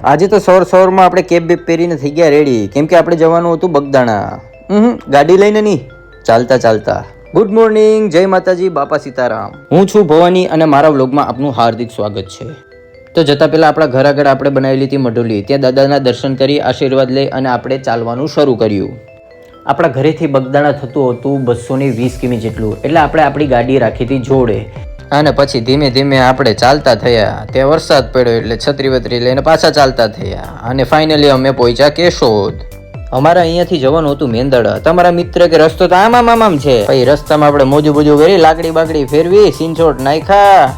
આજે તો સવારમાં આપણે કેબ બેબ પહેરીને થઈ ગયા રેડી, કેમ કે આપણે જવાનું હતું બગદાણા. ગાડી લઈને નહીં, ચાલતા. ગુડ મોર્નિંગ, જય માતાજી, બાપા સીતારામ. હું છું ભવાની અને મારા વ્લોગમાં આપનું હાર્દિક સ્વાગત છે. તો જતા પહેલા આપણા ઘર આગળ આપણે બનાવેલી હતી મઢોલી, ત્યાં દાદાના દર્શન કરી આશીર્વાદ લઈ અને આપણે ચાલવાનું શરૂ કર્યું. આપણા ઘરેથી બગદાણા થતું હતું 220 કિમી જેટલું, એટલે આપણે આપણી ગાડી રાખી હતી જોડે અને પછી ધીમે ધીમે આપણે ચાલતા થયા. ત્યાં વરસાદ પડ્યો એટલે છત્રી વત્રી લઈને પાછા ચાલતા થયા અને ફાઇનલી અમે પહોંચ્યા કેશોદ. અમારે અહીંયાથી જવાનું હતું મેંદરડા. તમારા મિત્ર કે રસ્તો તો આમ છે. પછી રસ્તામાં આપણે મોજું બોજું કરી, લાકડી બાકડી ફેરવી, સિંચોટ નાખ્યા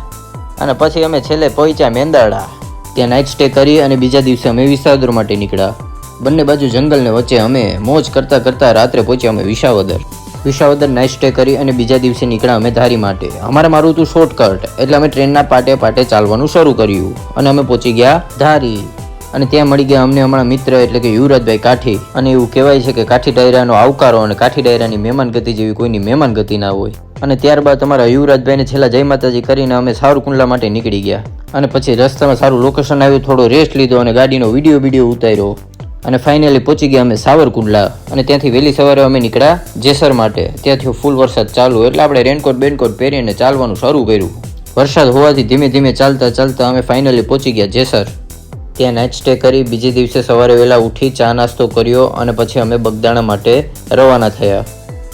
અને પછી અમે છેલ્લે પહોંચ્યા મેંદરડા. ત્યાં નાઇટ સ્ટે કરી અને બીજા દિવસે અમે વિસાવદર માટે નીકળ્યા. બંને બાજુ જંગલને વચ્ચે અમે મોજ કરતા રાત્રે પહોંચ્યા અમે વિસાવદર નાઇટ સ્ટે કરી અને બીજા દિવસે નીકળ્યા અમે ધારી માટે. મારું હતું શોર્ટકટ, એટલે અમે ટ્રેનના પાટે ચાલવાનું શરૂ કર્યું અને અમે પહોંચી ગયા ધારી. અને ત્યાં મળી ગયા અમને અમારા મિત્ર એટલે કે યુવરાજભાઈ કાઠી. અને એવું કહેવાય છે કે કાઠી ડાયરાનો આવકારો અને કાઠી ડાયરાની મહેમાનગતિ જેવી કોઈની મહેમાનગતિ ના હોય. અને ત્યારબાદ અમારા યુવરાજભાઈને છેલ્લા જય માતાજી કરીને અમે સાવરકુંડલા માટે નીકળી ગયા. અને પછી રસ્તામાં સારું લોકેશન આવ્યું, થોડો રેસ્ટ લીધો અને ગાડીનો વિડીયો ઉતાર્યો અને ફાઇનલી પહોંચી ગયા અમે સાવરકુંડલા. અને ત્યાંથી વહેલી સવારે અમે નીકળ્યા જેસર માટે. ત્યાંથી ફૂલ વરસાદ ચાલુ, એટલે આપણે રેનકોટ પહેરીને ચાલવાનું શરૂ કર્યું. વરસાદ હોવાથી ધીમે ધીમે ચાલતા અમે ફાઇનલી પહોંચી ગયા જેસર. ત્યાં નાઇટ સ્ટે કરી બીજે દિવસે સવારે વહેલા ઉઠી ચા નાસ્તો કર્યો અને પછી અમે બગદાણા માટે રવાના થયા.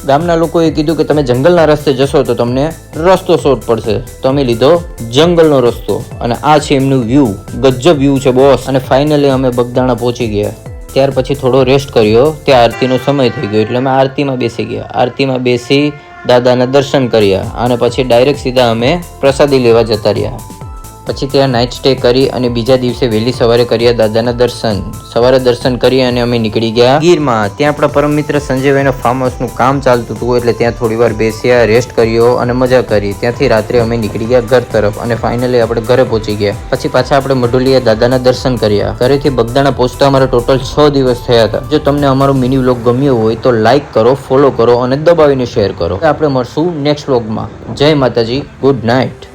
ગામના લોકોએ કીધું કે તમે જંગલના રસ્તે જશો તો તમને રસ્તો શોર્ટ પડશે, તો અમે લીધો જંગલનો રસ્તો. અને આ છે એમનું વ્યૂ, ગજબ વ્યૂ છે બોસ. અને ફાઇનલી અમે બગદાણા પહોંચી ગયા. ત્યાર પછી થોડો રેસ્ટ કર્યો. ત્યાં આરતીનો સમય થઈ ગયો એટલે અમે આરતીમાં બેસી ગયા. આરતીમાં બેસી દાદાના દર્શન કર્યા અને પછી ડાયરેક્ટ સીધા અમે પ્રસાદી લેવા જતા રહ્યા. પછી ત્યાં નાઇટ સ્ટે કરી અને બીજા દિવસે વહેલી સવારે કર્યા દાદાના દર્શન. સવારે દર્શન કરી અને અમે નીકળી ગયા ગીરમાં. ત્યાં આપણા પરમ મિત્ર સંજયભાઈના ફાર્મ હાઉસનું કામ ચાલતું હતું, એટલે ત્યાં થોડી વાર બેસ્યા, રેસ્ટ કર્યો અને મજા કરી. ત્યાંથી રાત્રે અમે નીકળી ગયા ઘર તરફ અને ફાઇનલી આપણે ઘરે પહોંચી ગયા. પછી પાછા આપણે મઢોલીએ દાદાના દર્શન કર્યા. ઘરેથી બગદાણા પહોંચતા અમારા ટોટલ 6 દિવસ થયા હતા. જો તમને અમારો મિની વ્લોગ ગમ્યો હોય તો લાઇક કરો, ફોલો કરો અને દબાવીને શેર કરો. આપણે મળશું નેક્સ્ટ વ્લોગમાં. જય માતાજી, ગુડ નાઇટ.